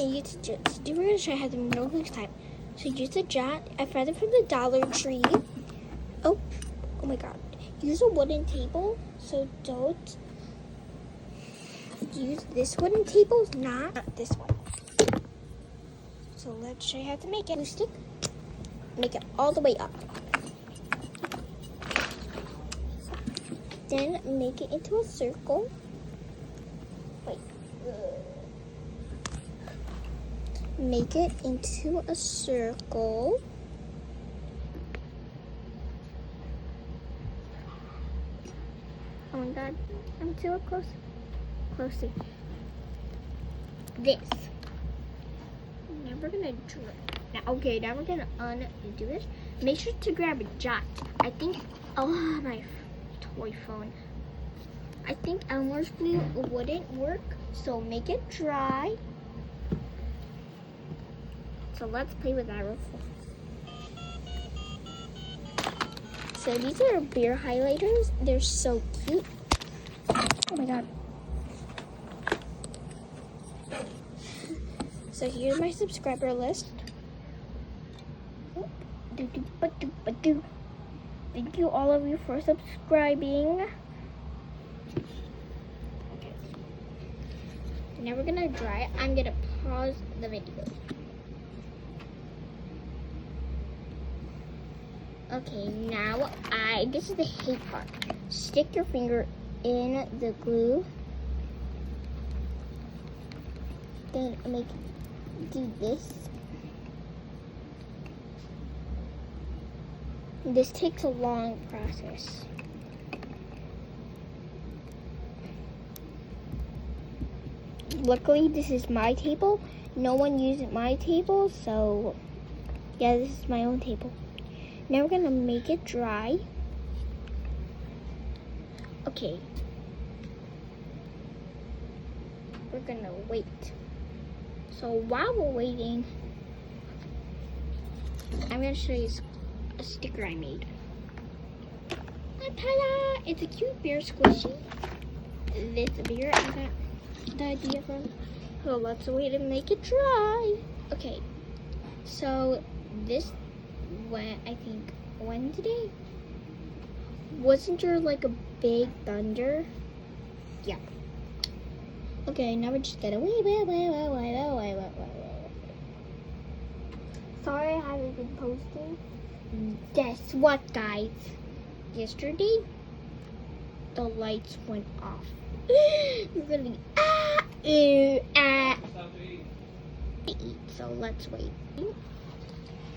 Use just we're gonna show you how to no lose time. So use a jet. I found it from the Dollar Tree. Oh my god. Use a wooden table. So don't use this wooden table, not this one. So let's show you how to make it. Glue stick. Make it all the way up. Then make it into a circle. Wait. Make it into a circle. Oh my god, I'm too close. Closely. This. Now we're gonna draw. Now we're gonna undo this. Make sure to grab a jot. I think, my toy phone. I think Elmer's glue wouldn't work, so make it dry. So let's play with that real quick. So these are beer highlighters. They're so cute. Oh my god. So here's my subscriber list. Thank you all of you for subscribing. Okay. Now we're gonna dry it. I'm gonna pause the video. Okay, now this is the hate part. Stick your finger in the glue. Then do this. This takes a long process. Luckily, this is my table. No one used my table, so yeah, this is my own table. Now we're gonna make it dry. Okay. We're gonna wait. So while we're waiting, I'm gonna show you a sticker I made. Ta-da! It's a cute bear squishy. This beer I got the idea from. So let's wait and make it dry. Okay. So this went, I think, Wednesday. Wasn't there like a big thunder? Yeah. Okay, now we're just gonna wait. Sorry I haven't been posting. Guess what, guys? Yesterday, the lights went off. Really, so let's wait.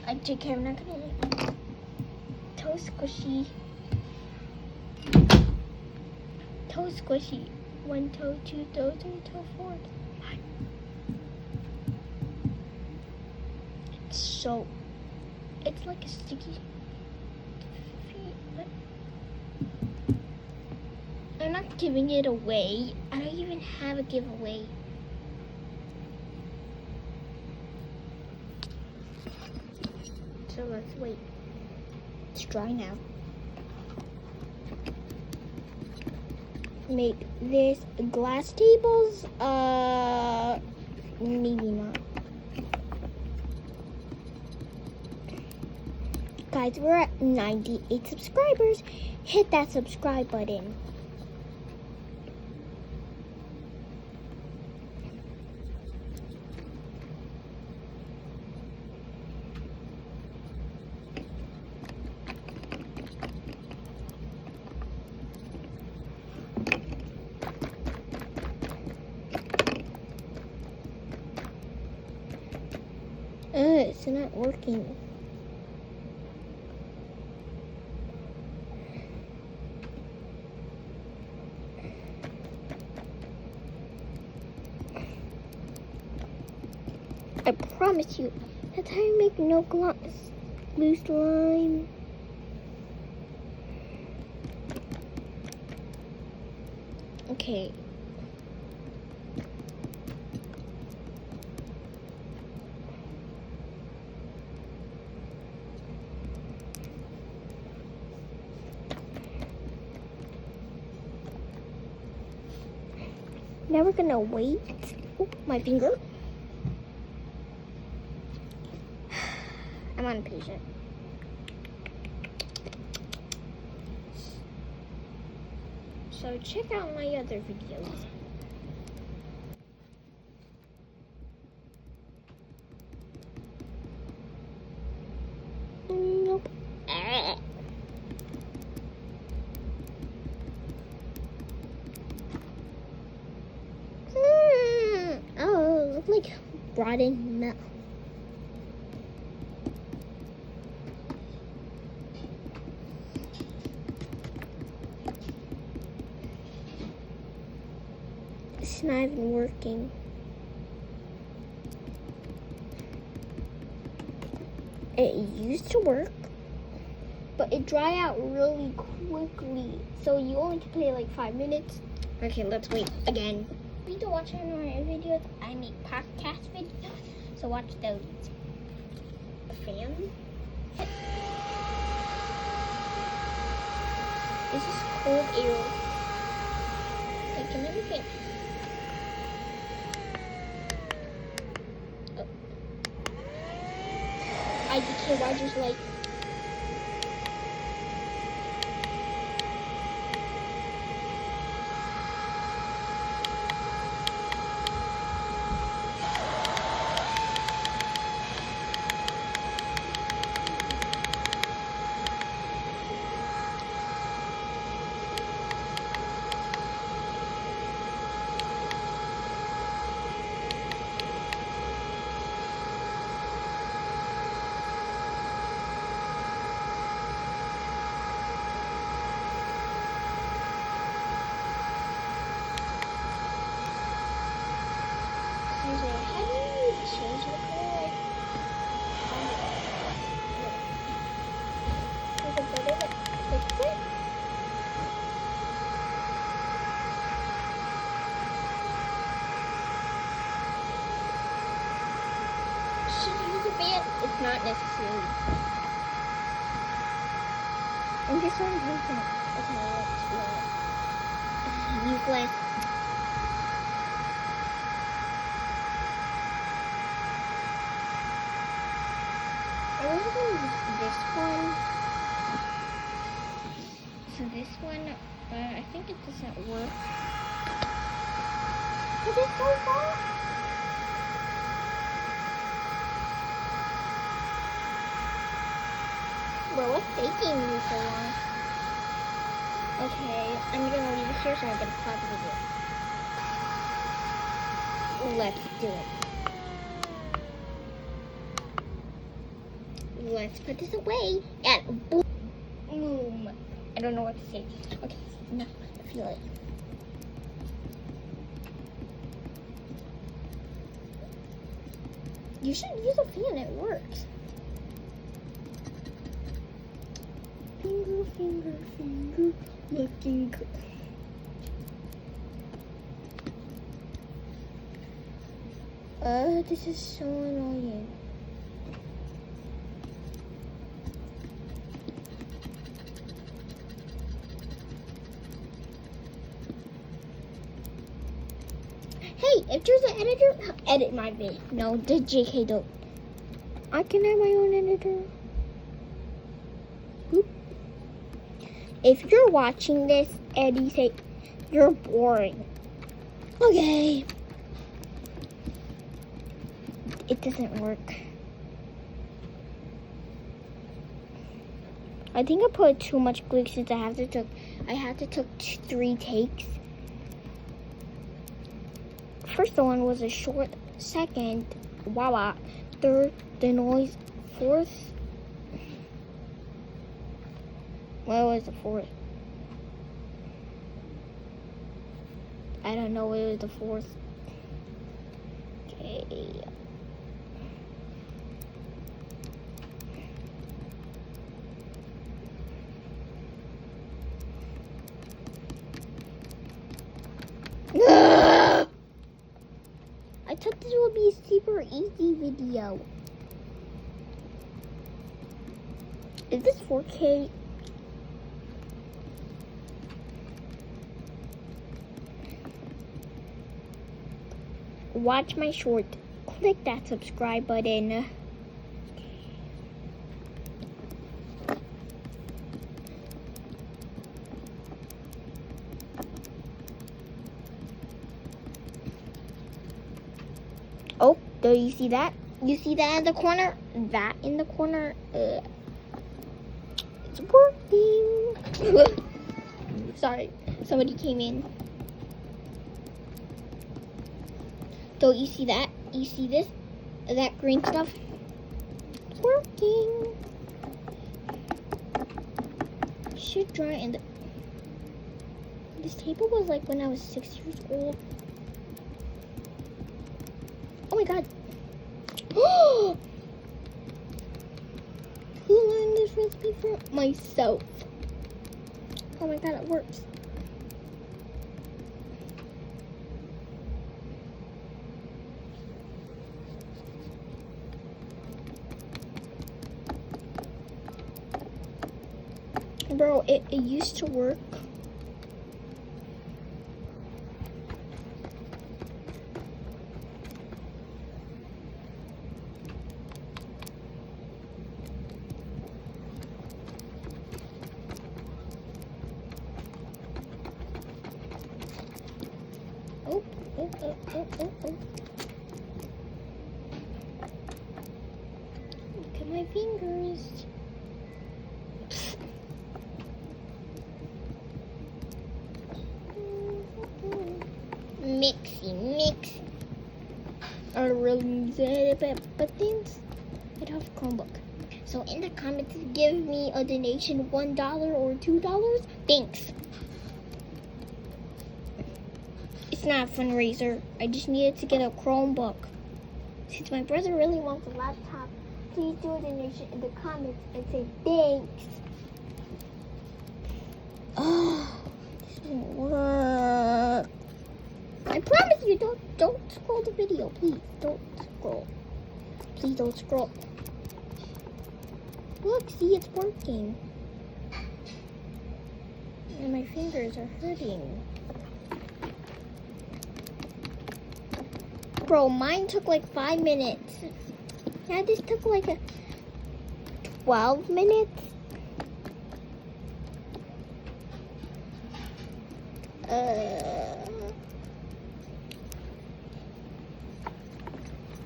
I take care. I'm not gonna toe squishy. Toe squishy. 1 toe, 2 toe, 3 toe, 4. It's like a sticky. I'm not giving it away. I don't even have a giveaway. So let's wait. It's dry now. Make this glass tables, maybe not. Guys, we're at 98 subscribers. Hit that subscribe button. It's not working. I promise you, that's how you make no glue slime. Okay. Now we're gonna wait. Oh, my finger. I'm impatient. So check out my other videos. Nope. Oh, look like rotten milk. It's not even working. It used to work, but it dried out really quickly. So you only can play like 5 minutes. Okay, let's wait again. If you don't watch any of my videos, I make podcast videos, so watch those. Fan? This is cold air. I can never get. Oh. IDK, why just like. How do you change the color? There's a button that clicks it. Should you use a fan? It's not necessary. And this one using it. Okay, let's use less. I was going to use this one. So this one, but I think it doesn't work. Is it so far? Bro, what's taking me so long? Okay, I'm gonna leave it here so I'm gonna pause the video. Let's do it. Let's put this away and boom. I don't know what to say. Okay, no, I feel it. You should use a fan, it works. Finger, finger, finger, looking good. This is so annoying. Hey, if there's an editor, edit my video. No, the JK don't. I can have my own editor. Oop. If you're watching this and you say you're boring, okay. It doesn't work. I think I put too much glue since I have to took 3 takes. First one was a short, second, voila, third, the noise, fourth. What was the fourth? I don't know, it was the fourth. Okay. I thought this would be a super easy video. Is this 4K? Watch my short. Click that subscribe button. Do you see that? You see that in the corner? That in the corner? It's working. Sorry, somebody came in. Don't you see that? You see this? That green stuff? It's working. Should dry in the... This table was like when I was 6 years old. Oh my god. Who learned this recipe for myself? Oh my god, it works. Bro, it used to work. Oh. Look at my fingers. Mix. I really said it, but things. I don't have a Chromebook. So in the comments, give me a donation, $1 or $2. Thanks. It's not a fundraiser. I just needed to get a Chromebook. Since my brother really wants a laptop, please do a donation in the comments and say thanks. Oh, this doesn't work. I promise you, don't scroll the video, please. Don't scroll. Please don't scroll. Look, see, it's working. And my fingers are hurting. Bro, mine took like 5 minutes. Yeah, this took like 12 minutes.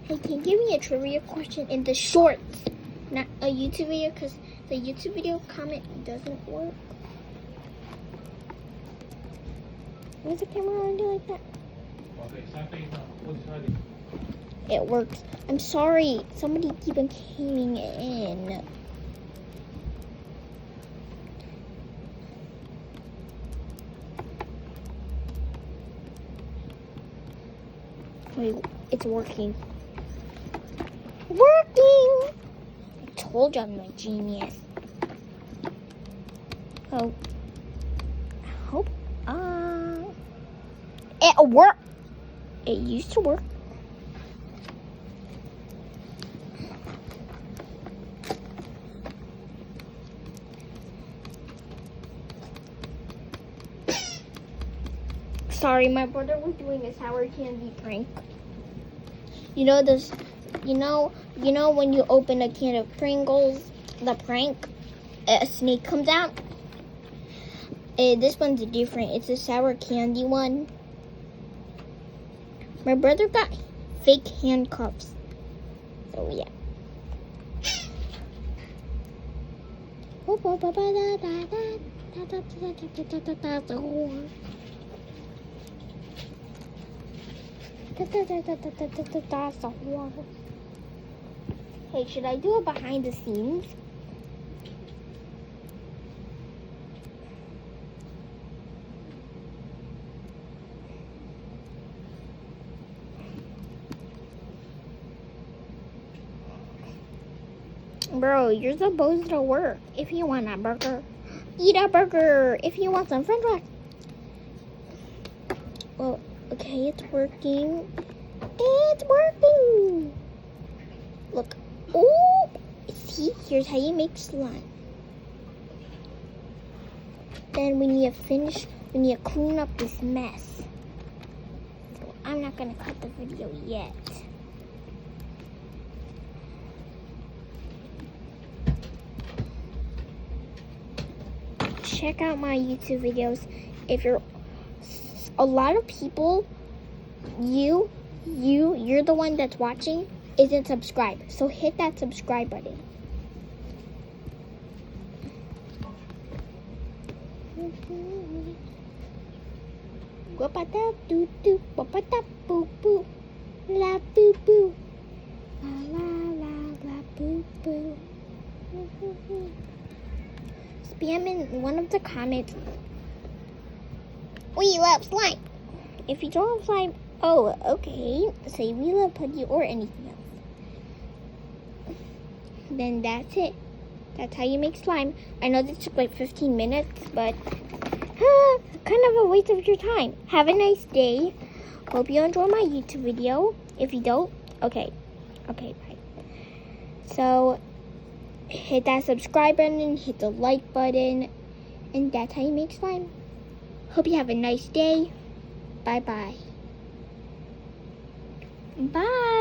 Hey, can you give me a trivia question in the shorts? Not a YouTube video, because the YouTube video comment doesn't work. Where's the camera on like that? It works. I'm sorry. Somebody keep on coming in. Wait, it's working. Working! I told you I'm a genius. Oh. I hope. It worked. It used to work. Sorry, my brother was doing a sour candy prank. You know this. You know when you open a can of Pringles, the prank, a snake comes out. This one's different. It's a sour candy one. My brother got fake handcuffs. So yeah. Hey, should I do a behind the scenes? Bro, you're supposed to work. If you want a burger, eat a burger. If you want some french fries. Well, okay, it's working. It's working. Look. Oh, see, here's how you make slime. Then we need to clean up this mess. So I'm not gonna cut the video yet. Check out my YouTube videos. If you're a lot of people, you you're the one that's watching, isn't subscribed. So hit that subscribe button. Boo-boo. La boo boo. La la la la boo boo. Spam in one of the comments. We love slime. If you don't love slime, oh, okay. Say we love putty or anything else. Then that's it. That's how you make slime. I know this took like 15 minutes, but kind of a waste of your time. Have a nice day. Hope you enjoy my YouTube video. If you don't, okay, bye. So, hit that subscribe button, hit the like button, and that's how you make slime. Hope you have a nice day. Bye-bye. Bye.